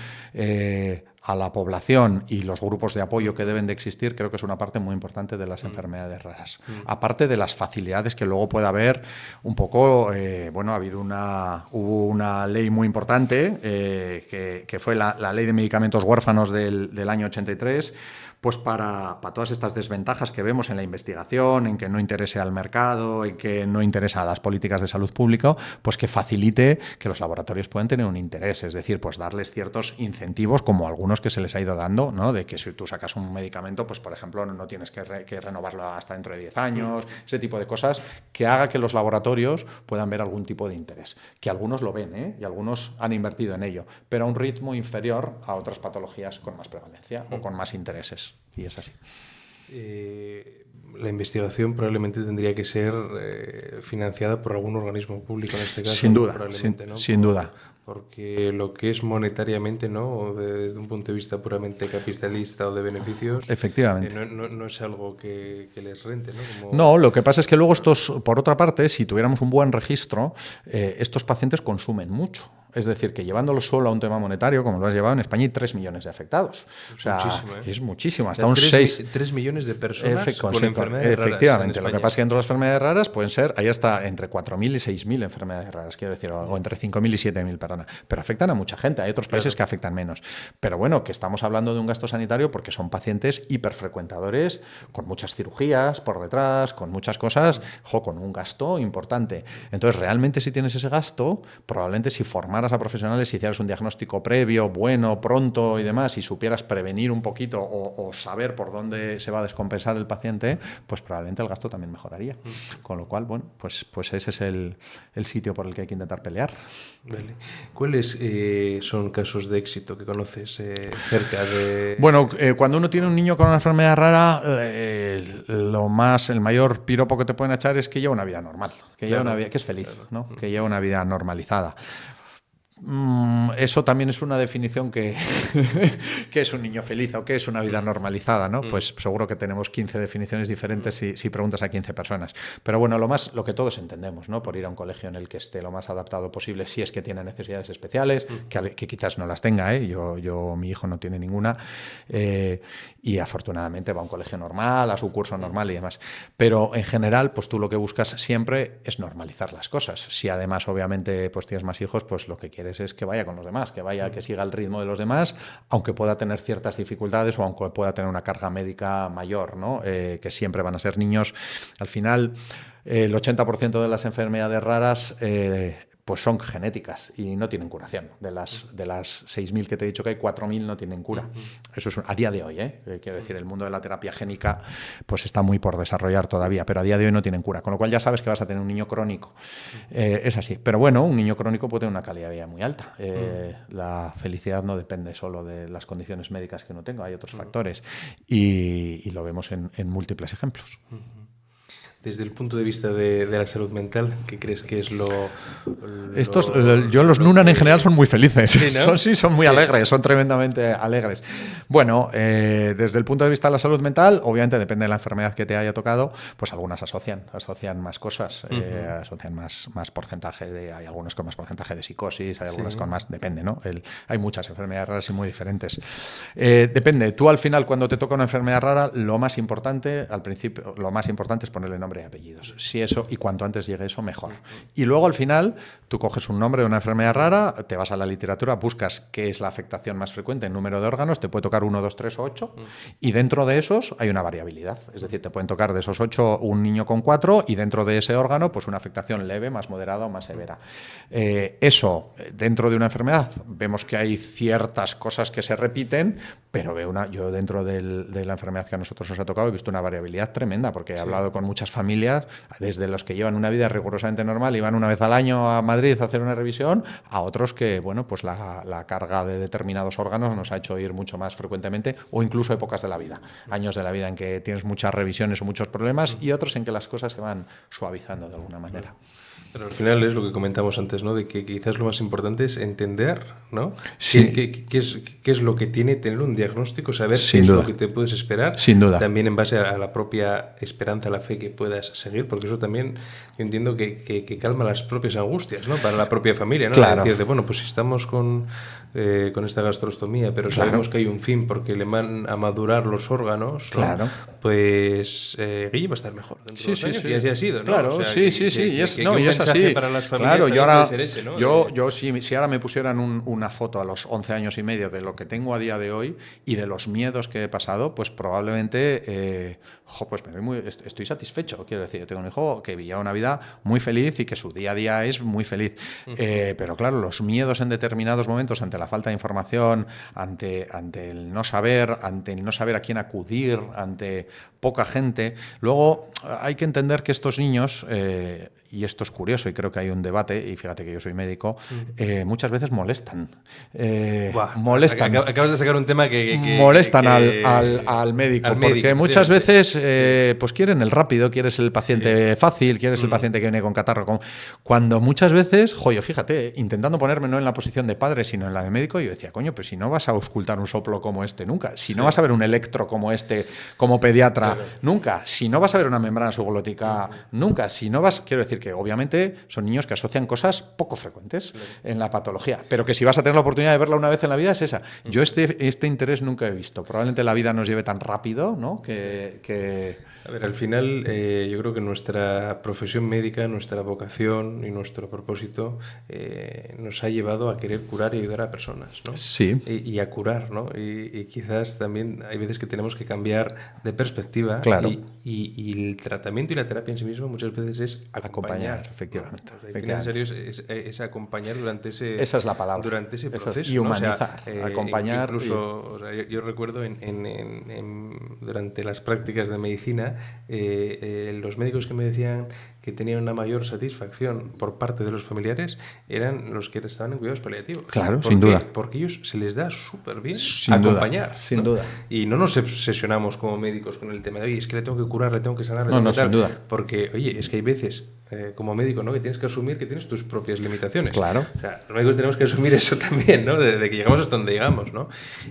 a la población y los grupos de apoyo que deben de existir, creo que es una parte muy importante de las enfermedades raras. Aparte de las facilidades que luego puede haber un poco, hubo una ley muy importante que fue la Ley de Medicamentos Huérfanos del año 83, pues para todas estas desventajas que vemos en la investigación, en que no interese al mercado, en que no interesa a las políticas de salud pública, pues que facilite que los laboratorios puedan tener un interés, es decir, pues darles ciertos incentivos, como algunos que se les ha ido dando, ¿no? De que si tú sacas un medicamento, pues por ejemplo no tienes que renovarlo hasta dentro de 10 años, ese tipo de cosas, que haga que los laboratorios puedan ver algún tipo de interés, que algunos lo ven, y algunos han invertido en ello, pero a un ritmo inferior a otras patologías con más prevalencia o con más intereses. Y es así. La investigación probablemente tendría que ser financiada por algún organismo público en este caso. Sin duda, probablemente, ¿no? sin duda. Porque lo que es monetariamente, ¿no? O desde un punto de vista puramente capitalista o de beneficios, efectivamente, no es algo que les rente, ¿no? No, lo que pasa es que luego estos, por otra parte, si tuviéramos un buen registro, estos pacientes consumen mucho. Es decir, que llevándolo solo a un tema monetario, como lo has llevado, en España hay 3 millones de afectados. O sea, muchísimo, es muchísimo. Hasta o sea, un 6... 3 millones de personas con enfermedades raras. Efectivamente. Lo que pasa es que dentro de las enfermedades raras pueden ser, ahí hasta entre 4.000 y 6.000 enfermedades raras, quiero decir, o entre 5.000 y 7.000, perdona. Pero afectan a mucha gente. Hay otros países que afectan menos. Pero bueno, que estamos hablando de un gasto sanitario porque son pacientes hiperfrecuentadores, con muchas cirugías por detrás, con muchas cosas, con un gasto importante. Entonces, realmente si tienes ese gasto, probablemente si formaras a profesionales y hicieras un diagnóstico previo, bueno, pronto y demás, y supieras prevenir un poquito o saber por dónde se va a descompensar el paciente, pues probablemente el gasto también mejoraría. Con lo cual, bueno, pues ese es el sitio por el que hay que intentar pelear. Vale. ¿Cuáles son casos de éxito que conoces cerca de...? Bueno, cuando uno tiene un niño con una enfermedad rara, el mayor piropo que te pueden echar es que lleva una vida normal, que es feliz, ¿no? Que lleva una vida normalizada. Eso también es una definición que es un niño feliz o que es una vida normalizada, ¿no? Pues seguro que tenemos 15 definiciones diferentes si preguntas a 15 personas. Pero bueno, lo que todos entendemos, ¿no? Por ir a un colegio en el que esté lo más adaptado posible, si es que tiene necesidades especiales, que quizás no las tenga, ¿eh? Mi hijo no tiene ninguna, y afortunadamente va a un colegio normal, a su curso normal y demás. Pero en general, pues tú lo que buscas siempre es normalizar las cosas. Si además, obviamente, pues tienes más hijos, pues lo que quieres es que vaya con los demás, que siga el ritmo de los demás, aunque pueda tener ciertas dificultades o aunque pueda tener una carga médica mayor, ¿no? Que siempre van a ser niños. Al final, el 80% de las enfermedades raras pues son genéticas y no tienen curación. De las 6.000 que te he dicho que hay, 4.000 no tienen cura. Eso es a día de hoy, quiero decir, el mundo de la terapia génica pues está muy por desarrollar todavía, pero a día de hoy no tienen cura, con lo cual ya sabes que vas a tener un niño crónico. Es así. Pero bueno, un niño crónico puede tener una calidad de vida muy alta. La felicidad no depende solo de las condiciones médicas que uno tenga, hay otros factores y lo vemos en múltiples ejemplos. Desde el punto de vista de la salud mental, ¿qué crees que es los Nunan en general son muy felices, ¿sí, no? son muy alegres, son tremendamente alegres. Bueno, desde el punto de vista de la salud mental, obviamente depende de la enfermedad que te haya tocado, pues algunas asocian más cosas, asocian más porcentaje hay algunos con más porcentaje de psicosis, hay algunas con más, depende, ¿no? Hay muchas enfermedades raras y muy diferentes. Depende, tú al final cuando te toca una enfermedad rara, lo más importante es ponerle nombre y apellidos. Si eso, y cuanto antes llegue eso, mejor. Y luego al final, tú coges un nombre de una enfermedad rara, te vas a la literatura, buscas qué es la afectación más frecuente en número de órganos, te puede tocar 1, 2, 3 o 8, y dentro de esos hay una variabilidad. Es decir, te pueden tocar de esos 8 un niño con 4, y dentro de ese órgano, pues una afectación leve, más moderada o más severa. Eso, dentro de una enfermedad, vemos que hay ciertas cosas que se repiten, pero yo dentro de la enfermedad que a nosotros nos ha tocado he visto una variabilidad tremenda, porque he hablado con muchas familias, desde los que llevan una vida rigurosamente normal y van una vez al año a Madrid a hacer una revisión, a otros que, bueno, pues la carga de determinados órganos nos ha hecho ir mucho más frecuentemente, o incluso épocas de la vida, años de la vida en que tienes muchas revisiones o muchos problemas, y otros en que las cosas se van suavizando de alguna manera. Pero al final es lo que comentamos antes, ¿no? De que quizás lo más importante es entender, ¿no? Sí. ¿Qué es lo que tiene tener un diagnóstico? Saber Sin qué duda. es lo que te puedes esperar. Sin duda. También en base a la propia esperanza, a la fe que puedas seguir, porque eso también yo entiendo que calma las propias angustias, ¿no? Para la propia familia, ¿no? Claro. Decir, bueno, pues si estamos con esta gastrostomía, pero sabemos que hay un fin porque le van a madurar los órganos, ¿no? Claro. Pues Guille va a estar mejor dentro de los años, y así ha sido, ¿no? Claro, o sea, sí. Y es así. Para las familias claro, yo ahora, puede ser ese, ¿no? si ahora me pusieran una foto a los 11 años y medio de lo que tengo a día de hoy y de los miedos que he pasado, pues probablemente pues estoy satisfecho. Quiero decir, yo tengo un hijo que vivía una vida muy feliz y que su día a día es muy feliz. Pero claro, los miedos en determinados momentos ante la falta de información, ante el no saber, ante el no saber a quién acudir, ante poca gente. Luego hay que entender que estos niños y esto es curioso y creo que hay un debate, y fíjate que yo soy médico, muchas veces molestan. Molestan. Acabas de sacar un tema que molestan al médico, porque muchas veces pues quieren el rápido, quieres el paciente fácil, quieres el paciente que viene con catarro. Cuando muchas veces, yo fíjate, intentando ponerme no en la posición de padre, sino en la de médico, yo decía, coño, pues si no vas a auscultar un soplo como este, nunca. Si no vas a ver un electro como este, como pediatra, nunca. Si no vas a ver una membrana subglótica, nunca. Si no vas, quiero decir que obviamente son niños que asocian cosas poco frecuentes en la patología, pero que si vas a tener la oportunidad de verla una vez en la vida es esa. Yo este interés nunca he visto. Probablemente la vida nos lleve tan rápido, ¿no? A ver, al final yo creo que nuestra profesión médica, nuestra vocación y nuestro propósito nos ha llevado a querer curar y ayudar a personas, ¿no? Sí. Y a curar, ¿no? Y quizás también hay veces que tenemos que cambiar de perspectiva. Claro. Y el tratamiento y la terapia en sí mismo muchas veces es acompañar. Efectivamente. O sea, en serio es acompañar durante ese... Esa es la palabra. Durante ese proceso. Y humanizar, ¿no? O sea, acompañar. Incluso, o sea, yo recuerdo durante las prácticas de medicina, los médicos que me decían que tenían una mayor satisfacción por parte de los familiares eran los que estaban en cuidados paliativos. Claro, sin duda. Porque ellos se les da súper bien sin acompañar. Duda, sin duda. Y no nos obsesionamos como médicos con el tema de, oye, es que le tengo que curar, le tengo que sanar, sin duda. Porque, oye, es que hay veces como médico, ¿no?, que tienes que asumir que tienes tus propias limitaciones. Claro. O sea, los médicos tenemos que asumir eso también, ¿no? De que llegamos hasta donde llegamos, ¿no?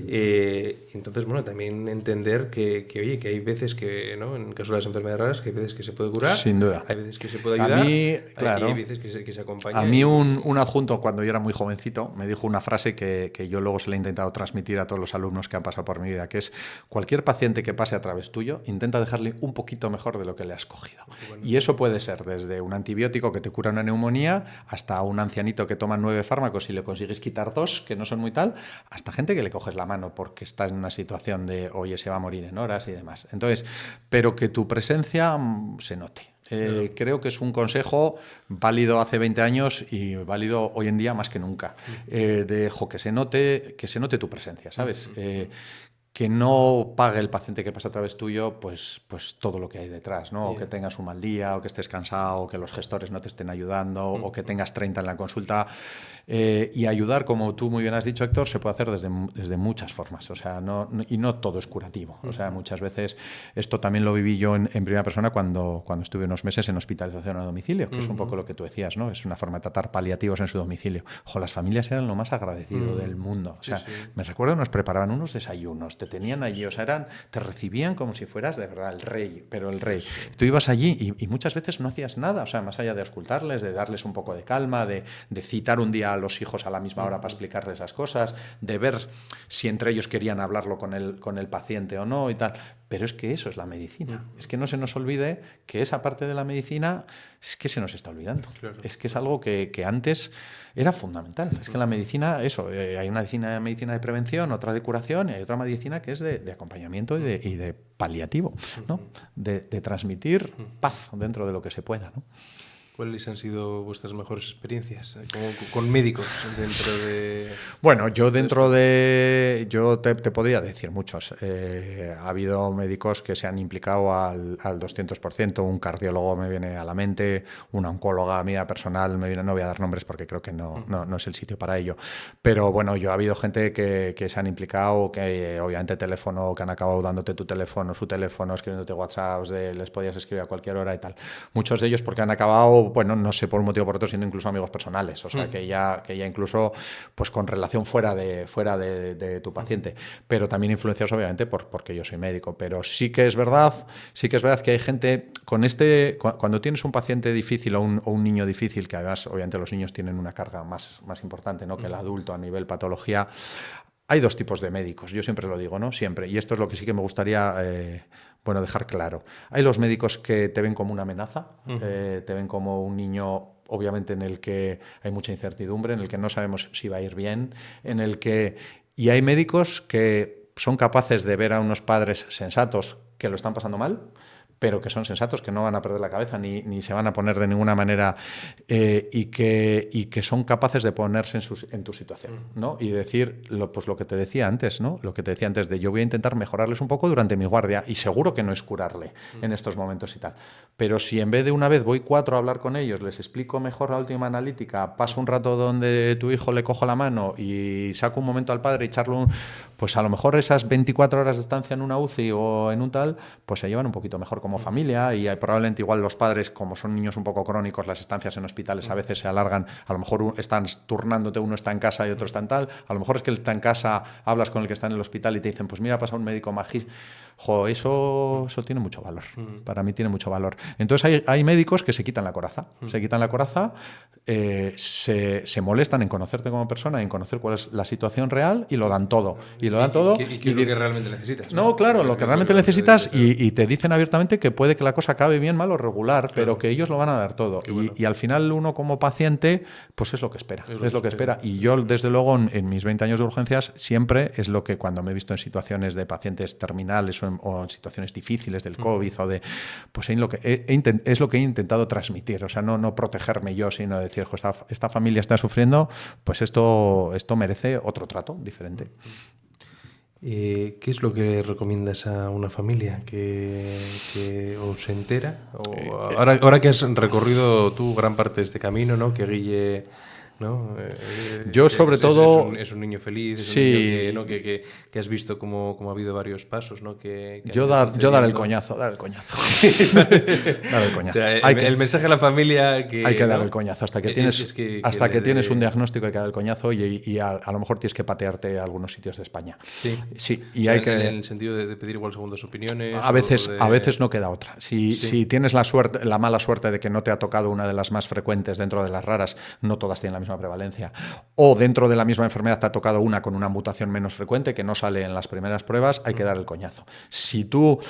Entonces, bueno, también entender que hay veces que, ¿no?, en el caso de las enfermedades raras, que hay veces que se puede curar. Sin duda. Hay veces que se puede ayudar. A mí, claro. Hay veces que se acompaña. A mí un adjunto, cuando yo era muy jovencito, me dijo una frase que yo luego se le he intentado transmitir a todos los alumnos que han pasado por mi vida, que es: cualquier paciente que pase a través tuyo, intenta dejarle un poquito mejor de lo que le has cogido. Bueno. Y eso puede ser desde un antibiótico que te cura una neumonía, hasta un ancianito que toma 9 fármacos y le consigues quitar 2, que no son muy tal, hasta gente que le coges la mano porque está en una situación de, oye, se va a morir en horas y demás. Entonces, pero que tu presencia se note. Creo que es un consejo válido hace 20 años y válido hoy en día más que nunca. Que se note tu presencia, ¿sabes? Que no pague el paciente que pasa a través tuyo pues todo lo que hay detrás, ¿no? O que tengas un mal día, o que estés cansado, o que los gestores no te estén ayudando, o que tengas 30 en la consulta. Y ayudar, como tú muy bien has dicho, Héctor, se puede hacer desde muchas formas. O sea, no todo es curativo. O sea, muchas veces, esto también lo viví yo en primera persona cuando estuve unos meses en hospitalización a domicilio, que es un poco lo que tú decías, ¿no? Es una forma de tratar paliativos en su domicilio. Las familias eran lo más agradecido del mundo. O sea, me recuerdo, nos preparaban unos desayunos, te tenían allí, o sea, te recibían como si fueras de verdad el rey, pero el rey. Tú ibas allí y muchas veces no hacías nada, o sea, más allá de auscultarles, de darles un poco de calma, de citar un día a los hijos a la misma hora para explicarles esas cosas, de ver si entre ellos querían hablarlo con el paciente o no y tal. Pero es que eso es la medicina. Es que no se nos olvide que esa parte de la medicina es que se nos está olvidando. Claro. Es que es algo que antes era fundamental. Es que la medicina, hay una medicina de prevención, otra de curación y hay otra medicina que es de acompañamiento y de paliativo, ¿no? De transmitir paz dentro de lo que se pueda, ¿no? ¿Cuáles han sido vuestras mejores experiencias con médicos dentro de...? Bueno, yo te podría decir muchos. Ha habido médicos que se han implicado al 200%. Un cardiólogo me viene a la mente, una oncóloga mía personal me viene, no voy a dar nombres porque creo que no es el sitio para ello. Pero bueno, ha habido gente que se han implicado, que obviamente teléfono, que han acabado dándote tu teléfono, su teléfono, escribiéndote WhatsApps, les podías escribir a cualquier hora y tal. Muchos de ellos porque han acabado, bueno, no sé por un motivo o por otro, siendo incluso amigos personales, o sea, que ya incluso pues con relación fuera de tu paciente, pero también influenciados obviamente porque yo soy médico. Pero sí que es verdad que hay gente con cuando tienes un paciente difícil o un niño difícil, que además obviamente los niños tienen una carga más importante, ¿no?, que el adulto a nivel patología. Hay dos tipos de médicos, yo siempre lo digo, ¿no? Siempre, y esto es lo que sí que me gustaría dejar claro. Hay los médicos que te ven como una amenaza, te ven como un niño, obviamente, en el que hay mucha incertidumbre, en el que no sabemos si va a ir bien, y hay médicos que son capaces de ver a unos padres sensatos que lo están pasando mal, pero que son sensatos, que no van a perder la cabeza ni se van a poner de ninguna manera y que son capaces de ponerse en tu situación, ¿no? Y decir pues lo que te decía antes, ¿no? Lo que te decía antes de yo voy a intentar mejorarles un poco durante mi guardia y seguro que no es curarle en estos momentos y tal. Pero si en vez de una vez voy 4 a hablar con ellos, les explico mejor la última analítica, paso un rato donde tu hijo le cojo la mano y saco un momento al padre y charlo, pues a lo mejor esas 24 horas de estancia en una UCI o en un tal, pues se llevan un poquito mejor como familia y probablemente igual los padres, como son niños un poco crónicos, las estancias en hospitales a veces se alargan, a lo mejor están turnándote, uno está en casa y otro está en tal, a lo mejor es que está en casa, hablas con el que está en el hospital y te dicen, pues mira, pasa un médico magísimo. Eso tiene mucho valor. Para mí tiene mucho valor. Entonces hay médicos que se quitan la coraza. Se quitan la coraza, se molestan en conocerte como persona, en conocer cuál es la situación real y lo dan todo. Y lo dan todo. ¿Y qué es lo que realmente necesitas? No, claro, lo que realmente necesitas y te dicen abiertamente que puede que la cosa acabe bien, mal o regular, pero que ellos lo van a dar todo. Bueno. Y al final uno como paciente, pues es lo que espera. Es lo que espera. Y yo, desde luego, en mis 20 años de urgencias, siempre es lo que cuando me he visto en situaciones de pacientes terminales o en situaciones difíciles del COVID o de, pues es lo que he intentado transmitir, o sea, no protegerme yo, sino decir, esta familia está sufriendo, pues esto merece otro trato diferente. ¿Qué es lo que recomiendas a una familia que os entera? Ahora que has recorrido tú gran parte de este camino, ¿no? Que Guille... ¿no? Yo sobre todo... Es un niño feliz, es sí. un niño que has visto como ha habido varios pasos, ¿no? Yo dar el coñazo. Dar el coñazo. O sea, el mensaje a la familia hay que dar el coñazo. Hasta que tienes un diagnóstico hay que dar el coñazo y a lo mejor tienes que patearte a algunos sitios de España. Sí. Y hay que... En el sentido de pedir igual segundas opiniones. A veces no queda otra. Si tienes la mala suerte de que no te ha tocado una de las más frecuentes dentro de las raras, no todas tienen la misma prevalencia, o dentro de la misma enfermedad te ha tocado una con una mutación menos frecuente que no sale en las primeras pruebas, hay que dar el coñazo. Si tú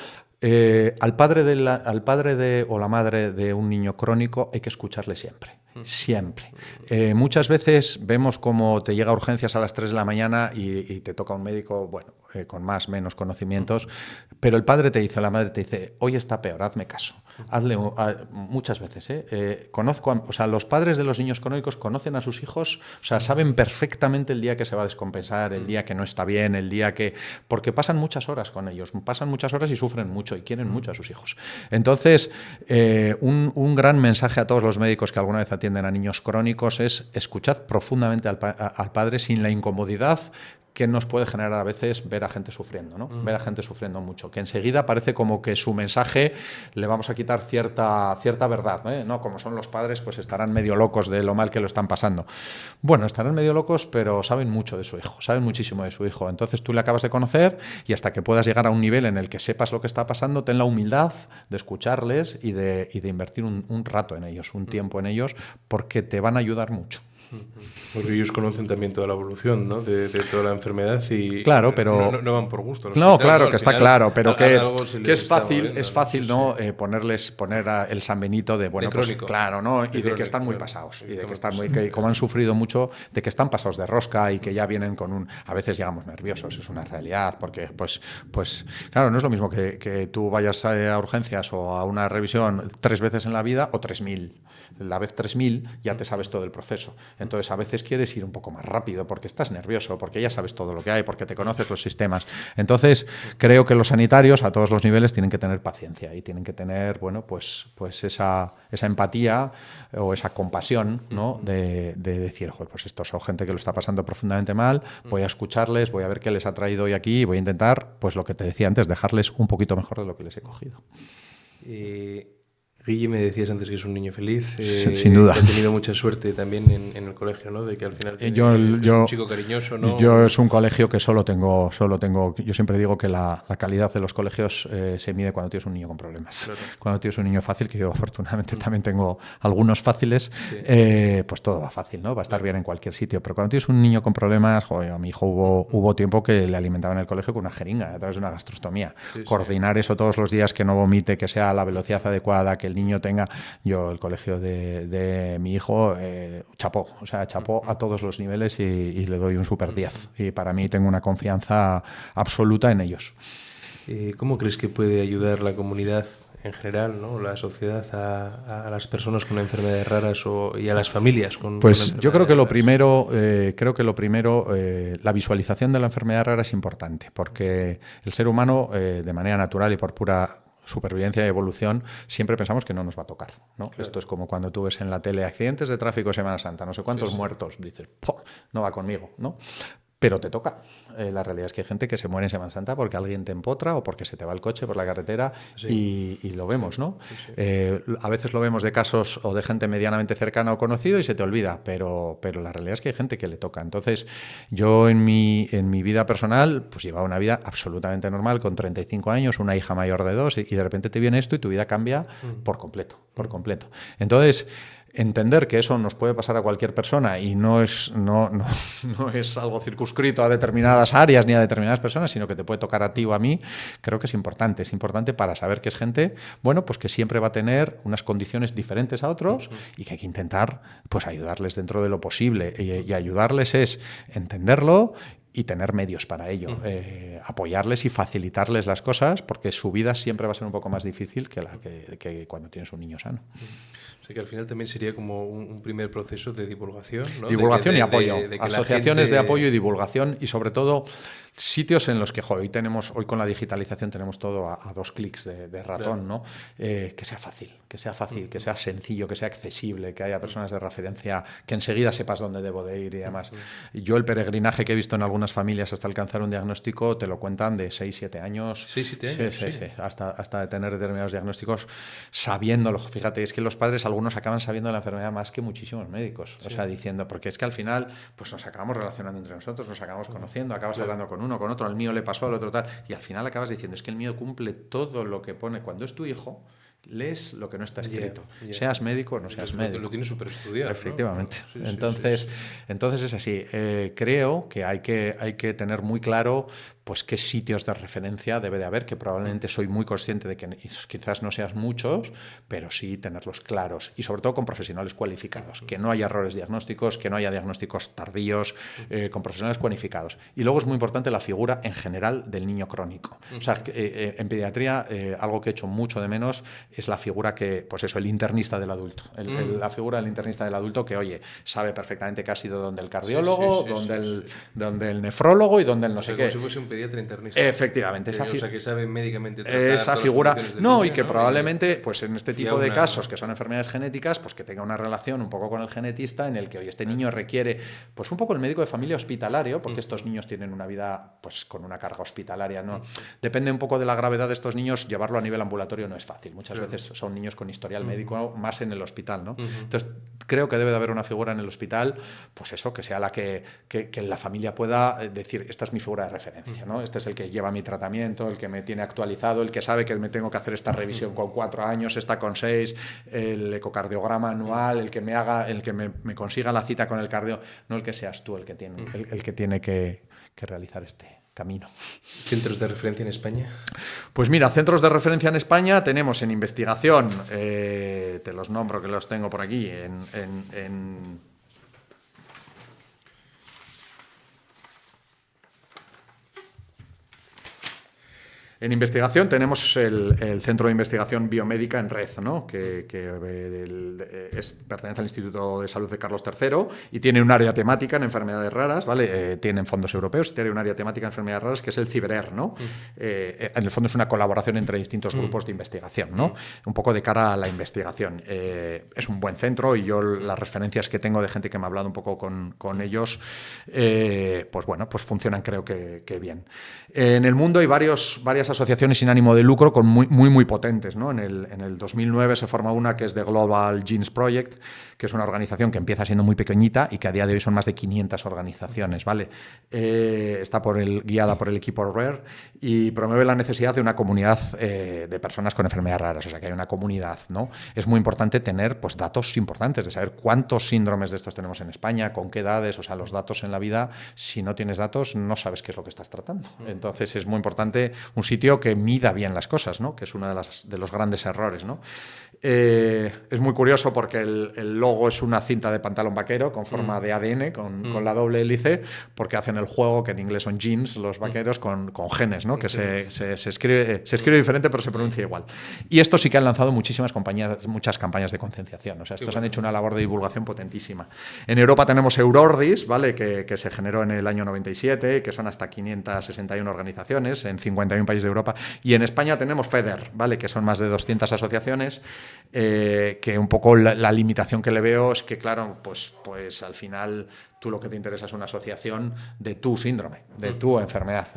al padre o la madre de un niño crónico hay que escucharle siempre. Muchas veces vemos como te llega a urgencias a las 3 de la mañana y te toca un médico, con más o menos conocimientos, pero el padre te dice, la madre te dice, hoy está peor, hazme caso. Muchas veces, los padres de los niños crónicos conocen a sus hijos, saben perfectamente el día que se va a descompensar, el día que no está bien, el día que... Porque pasan muchas horas con ellos, y sufren mucho y quieren mucho a sus hijos. Entonces, un gran mensaje a todos los médicos que alguna vez atienden a niños crónicos es escuchad profundamente al padre sin la incomodidad que nos puede generar a veces ver a gente sufriendo, ¿no? Ver a gente sufriendo mucho, que enseguida parece como que su mensaje le vamos a quitar cierta verdad, ¿eh? ¿No? Como son los padres, pues estarán medio locos de lo mal que lo están pasando. Bueno, estarán medio locos, pero saben mucho de su hijo, saben muchísimo de su hijo. Entonces tú le acabas de conocer y hasta que puedas llegar a un nivel en el que sepas lo que está pasando, ten la humildad de escucharles y de invertir un rato en ellos, un tiempo en ellos, porque te van a ayudar mucho. Porque ellos conocen también toda la evolución, ¿no? de toda la enfermedad y claro, pero no van por gusto. No, claro, que está claro, pero que es fácil, ¿no? Poner el San Benito de bueno, pues claro, ¿no? Y de que están muy pasados, y de que están que como han sufrido mucho, de que están pasados de rosca y que ya vienen con a veces llegamos nerviosos, es una realidad, porque pues claro, no es lo mismo que tú vayas a urgencias o a una revisión 3 veces en la vida o 3.000. La vez 3.000 ya te sabes todo el proceso. Entonces a veces quieres ir un poco más rápido porque estás nervioso, porque ya sabes todo lo que hay, porque te conoces los sistemas. Entonces creo que los sanitarios a todos los niveles tienen que tener paciencia y tienen que tener, pues esa empatía o esa compasión, ¿no? de decir, pues estos son gente que lo está pasando profundamente mal, voy a escucharles, voy a ver qué les ha traído hoy aquí y voy a intentar, pues lo que te decía antes, dejarles un poquito mejor de lo que les he cogido. Guille, me decías antes que es un niño feliz. Sin duda. He tenido mucha suerte también en el colegio, ¿no? De que al final es un chico cariñoso, ¿no? Yo es un colegio que solo tengo. Yo siempre digo que la calidad de los colegios se mide cuando tienes un niño con problemas. Claro. Cuando tienes un niño fácil, que yo afortunadamente también tengo algunos fáciles, pues todo va fácil, ¿no? Va a estar bien en cualquier sitio. Pero cuando tienes un niño con problemas, a mi hijo hubo tiempo que le alimentaban en el colegio con una jeringa a través de una gastrostomía. Coordinar eso todos los días, que no vomite, que sea a la velocidad adecuada, que el niño tenga... Yo, el colegio de mi hijo, chapó a todos los niveles y le doy un super 10. Y para mí tengo una confianza absoluta en ellos. ¿Cómo crees que puede ayudar la comunidad en general, ¿no? La sociedad a las personas con enfermedades raras y a las familias con Pues enfermedades yo creo que lo raras? primero, la visualización de la enfermedad rara es importante, porque el ser humano, de manera natural y por pura supervivencia y evolución, siempre pensamos que no nos va a tocar, ¿no? Claro. Esto es como cuando tú ves en la tele accidentes de tráfico Semana Santa, no sé cuántos muertos, dices, "Po, no va conmigo", ¿no? Pero te toca. La realidad es que hay gente que se muere en Semana Santa porque alguien te empotra o porque se te va el coche por la carretera y lo vemos, ¿no? A veces lo vemos de casos o de gente medianamente cercana o conocido y se te olvida, pero la realidad es que hay gente que le toca. Entonces, yo en mi vida personal, pues llevaba una vida absolutamente normal, con 35 años, una hija mayor de 2, y de repente te viene esto y tu vida cambia por completo, por completo. Entonces, entender que eso nos puede pasar a cualquier persona y no es algo circunscrito a determinadas áreas ni a determinadas personas, sino que te puede tocar a ti o a mí, creo que es importante. Es importante para saber que es gente, bueno, pues que siempre va a tener unas condiciones diferentes a otros y que hay que intentar, pues, ayudarles dentro de lo posible. Y ayudarles es entenderlo y tener medios para ello, apoyarles y facilitarles las cosas, porque su vida siempre va a ser un poco más difícil que cuando tienes un niño sano. O sea que al final también sería como un primer proceso de divulgación, ¿no? Divulgación y apoyo, de que asociaciones gente... de apoyo y divulgación, y sobre todo sitios en los que hoy con la digitalización tenemos todo a 2 clics de ratón, ¿no? Que sea fácil, que sea sencillo, que sea accesible, que haya personas de referencia, que enseguida sepas dónde debo de ir y demás. Yo el peregrinaje que he visto en algunas familias hasta alcanzar un diagnóstico te lo cuentan de 6-7 años. 6-7 años, sí. Hasta de tener determinados diagnósticos sabiéndolo. Fíjate, es que los padres, algunos acaban sabiendo la enfermedad más que muchísimos médicos. O sea, diciendo, porque es que al final pues nos acabamos relacionando entre nosotros, nos acabamos conociendo, acabas hablando con uno, con otro, al mío le pasó, al otro tal, y al final acabas diciendo, es que el mío cumple todo lo que pone. Cuando es tu hijo, lees lo que no está escrito. Seas médico o no seas médico. Lo tienes súper estudiado, Efectivamente. ¿no? Entonces es así. Creo que hay que tener muy claro pues qué sitios de referencia debe de haber, que probablemente soy muy consciente de que quizás no seas muchos, pero sí tenerlos claros y sobre todo con profesionales cualificados, que no haya errores diagnósticos, que no haya diagnósticos tardíos, con profesionales cualificados. Y luego es muy importante la figura en general del niño crónico. O sea, en pediatría algo que he hecho mucho de menos es la figura el internista del adulto. La figura del internista del adulto que, oye, sabe perfectamente que ha sido donde el cardiólogo, donde el nefrólogo y donde el no sé qué. Como si fuese un pediatra internista. Efectivamente. O sea, que sabe médicamente tratar esa figura. niño, y que probablemente, pues en este tipo de casos, que son enfermedades genéticas, pues que tenga una relación un poco con el genetista en el que, oye, este niño requiere, pues un poco el médico de familia hospitalario, porque estos niños tienen una vida, pues con una carga hospitalaria, ¿no? Depende un poco de la gravedad de estos niños, llevarlo a nivel ambulatorio no es fácil. Muchas veces son niños con historial médico, más en el hospital, ¿no? Entonces, creo que debe de haber una figura en el hospital, pues eso, que sea la que la familia pueda decir, esta es mi figura de referencia, ¿no? Este es el que lleva mi tratamiento, el que me tiene actualizado, el que sabe que me tengo que hacer esta revisión con 4 años, esta con 6, el ecocardiograma anual, el que me consiga la cita con el cardio, no el que seas tú el que tiene que realizar este camino. ¿Centros de referencia en España? Pues mira, centros de referencia en España tenemos en investigación, te los nombro que los tengo por aquí, En investigación tenemos el Centro de Investigación Biomédica en Red, ¿no? que pertenece al Instituto de Salud de Carlos III y tiene un área temática en enfermedades raras, ¿vale? Tienen fondos europeos y tiene un área temática en enfermedades raras que es el CiberER, ¿no? En el fondo es una colaboración entre distintos grupos de investigación, ¿no? Un poco de cara a la investigación. Es un buen centro y yo las referencias que tengo de gente que me ha hablado un poco con ellos, pues bueno, pues funcionan creo que bien. En el mundo hay varias asociaciones sin ánimo de lucro con muy potentes, ¿no? En el 2009 se forma una que es The Global Genes Project, que es una organización que empieza siendo muy pequeñita y que a día de hoy son más de 500 organizaciones, ¿vale? Está guiada por el equipo RARE y promueve la necesidad de una comunidad de personas con enfermedades raras, o sea, que hay una comunidad, ¿no? Es muy importante tener, pues, datos importantes de saber cuántos síndromes de estos tenemos en España, con qué edades, o sea, los datos en la vida, si no tienes datos no sabes qué es lo que estás tratando. Entonces es muy importante un sitio sitio que mida bien las cosas, ¿no? Que es uno de los grandes errores, ¿no? Es muy curioso porque el logo es una cinta de pantalón vaquero con forma de ADN, con la doble hélice, porque hacen el juego, que en inglés son jeans, los vaqueros, con genes, ¿no? Que se escribe diferente, pero se pronuncia igual. Y esto sí que han lanzado muchas campañas de concienciación. O sea, estos han hecho una labor de divulgación potentísima. En Europa tenemos Eurordis, ¿vale? Que se generó en el año 97, que son hasta 561 organizaciones en 51 países de Europa. Y en España tenemos FEDER, ¿vale? Que son más de 200 asociaciones. Que un poco la limitación que le veo es que, claro, pues al final tú lo que te interesa es una asociación de tu síndrome, de tu enfermedad.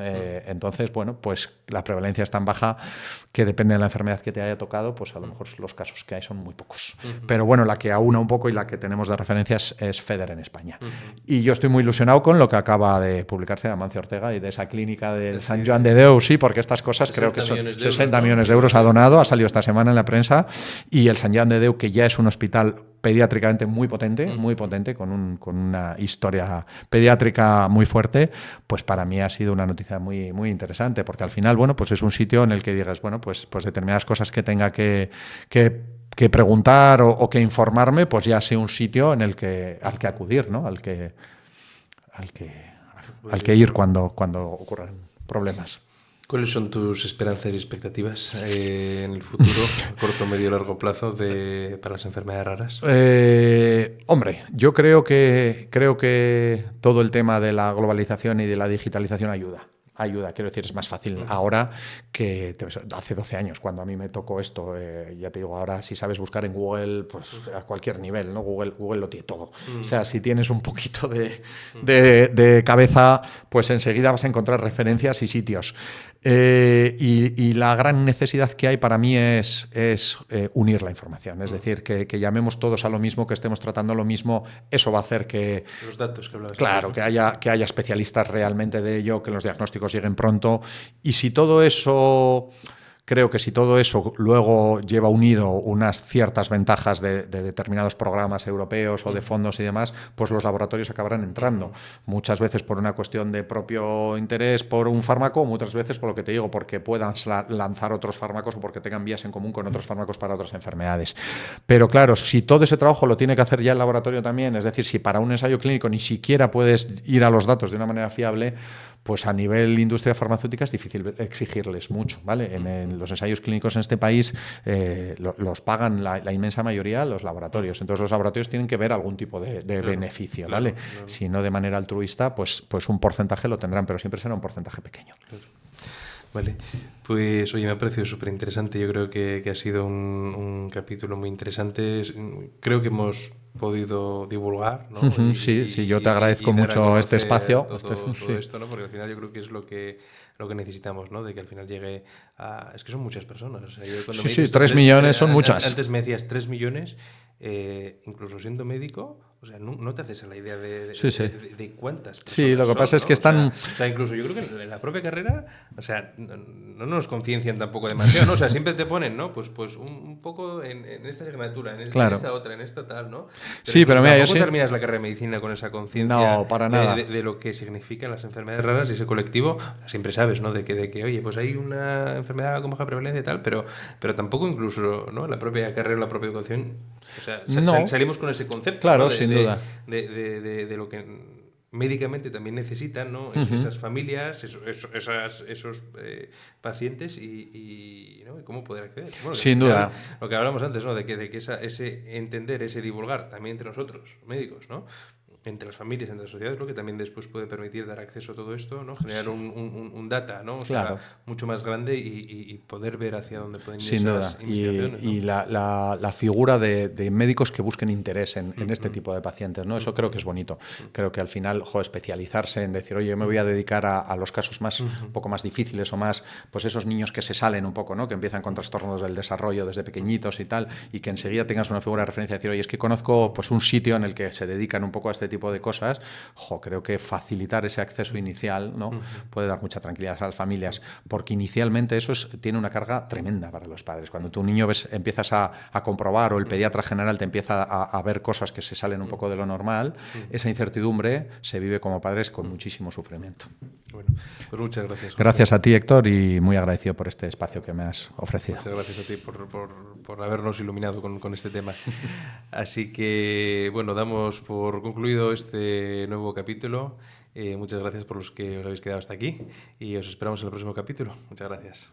Entonces, bueno, pues la prevalencia es tan baja que depende de la enfermedad que te haya tocado, pues a lo mejor los casos que hay son muy pocos. Pero bueno, la que aúna un poco y la que tenemos de referencia es FEDER en España. Y yo estoy muy ilusionado con lo que acaba de publicarse de Amancio Ortega y de esa clínica del Sant Joan de Déu, sí, porque estas cosas creo que son 60 millones de euros ha donado, ha salido esta semana en la prensa, y el Sant Joan de Déu, que ya es un hospital pediátricamente muy potente, con una historia pediátrica muy fuerte, pues para mí ha sido una noticia muy, muy interesante, porque al final, bueno, pues es un sitio en el que digas, bueno, pues determinadas cosas que tenga que preguntar o que informarme, pues ya sea un sitio al que acudir, ¿no? Al que ir cuando ocurran problemas. ¿Cuáles son tus esperanzas y expectativas en el futuro, a corto, medio y largo plazo para las enfermedades raras? Hombre, yo creo que todo el tema de la globalización y de la digitalización ayuda. Quiero decir, es más fácil ahora que hace 12 años, cuando a mí me tocó esto. Ya te digo, ahora si sabes buscar en Google, pues a cualquier nivel, ¿no? Google lo tiene todo. O sea, si tienes un poquito de cabeza, pues enseguida vas a encontrar referencias y sitios. Y la gran necesidad que hay para mí es unir la información. Es decir, que llamemos todos a lo mismo, que estemos tratando lo mismo. Eso va a hacer que... Los datos que hablabas. Claro, que haya especialistas realmente de ello, que los diagnósticos lleguen pronto. Y si todo eso... Creo que si todo eso luego lleva unido unas ciertas ventajas de determinados programas europeos o de fondos y demás, pues los laboratorios acabarán entrando. Muchas veces por una cuestión de propio interés por un fármaco, muchas veces por lo que te digo, porque puedan lanzar otros fármacos o porque tengan vías en común con otros fármacos para otras enfermedades. Pero claro, si todo ese trabajo lo tiene que hacer ya el laboratorio también, es decir, si para un ensayo clínico ni siquiera puedes ir a los datos de una manera fiable, pues a nivel industria farmacéutica es difícil exigirles mucho, ¿vale? En los ensayos clínicos en este país los pagan la inmensa mayoría los laboratorios. Entonces los laboratorios tienen que ver algún tipo de beneficio, ¿vale? Claro. Si no de manera altruista, pues un porcentaje lo tendrán, pero siempre será un porcentaje pequeño. Claro. Vale, pues oye, me ha parecido súper interesante. Yo creo que ha sido un capítulo muy interesante. Creo que hemos podido divulgar, ¿no? Sí, yo te agradezco mucho este espacio. Todo esto, ¿no? Porque al final yo creo que es lo que necesitamos, ¿no? De que al final llegue a... Es que son muchas personas. O sea, yo cuando 3 millones son muchas. Antes me decías 3 millones, incluso siendo médico... O sea, no te haces a la idea de cuántas personas. Sí, lo que pasa es que están... O sea, incluso yo creo que en la propia carrera, o sea, no nos conciencian tampoco demasiado, ¿no? O sea, siempre te ponen, ¿no? Pues un poco en esta asignatura, en esta otra, en esta tal, ¿no? Pero mira, yo sí... terminas la carrera de medicina con esa conciencia no, para nada. De lo que significan las enfermedades raras y ese colectivo. Siempre sabes, ¿no? De que oye, pues hay una enfermedad con baja prevalencia y tal, pero tampoco incluso, ¿no? La propia carrera, la propia educación... O sea, salimos con ese concepto, claro, ¿no? sin duda. De lo que médicamente también necesitan, ¿no? Esas familias, esos pacientes y ¿no? Y cómo poder acceder. Bueno, sin duda. Lo que hablamos antes, ¿no? De que ese entender, ese divulgar también entre nosotros, médicos, ¿no? Entre las familias, entre las sociedades, lo que también después puede permitir dar acceso a todo esto, ¿no? Generar un data, ¿no? O sea, mucho más grande y poder ver hacia dónde pueden ir esas investigaciones. Y la figura de médicos que busquen interés en este tipo de pacientes, ¿no? Eso creo que es bonito. Creo que al final, especializarse en decir, oye, me voy a dedicar a los casos un poco más difíciles o más, pues esos niños que se salen un poco, ¿no? Que empiezan con trastornos del desarrollo desde pequeñitos y tal, y que enseguida tengas una figura de referencia y decir, oye, es que conozco pues un sitio en el que se dedican un poco a este tipo de cosas, creo que facilitar ese acceso inicial, ¿no? Puede dar mucha tranquilidad a las familias, porque inicialmente eso tiene una carga tremenda para los padres. Cuando tu niño empiezas a comprobar, o el pediatra general te empieza a ver cosas que se salen un poco de lo normal, esa incertidumbre se vive como padres con muchísimo sufrimiento. Bueno, pues muchas gracias, José. Gracias a ti, Héctor, y muy agradecido por este espacio que me has ofrecido. Muchas gracias a ti por habernos iluminado con este tema. Así que, bueno, damos por concluido este nuevo capítulo. Muchas gracias por los que os habéis quedado hasta aquí y os esperamos en el próximo capítulo. Muchas gracias.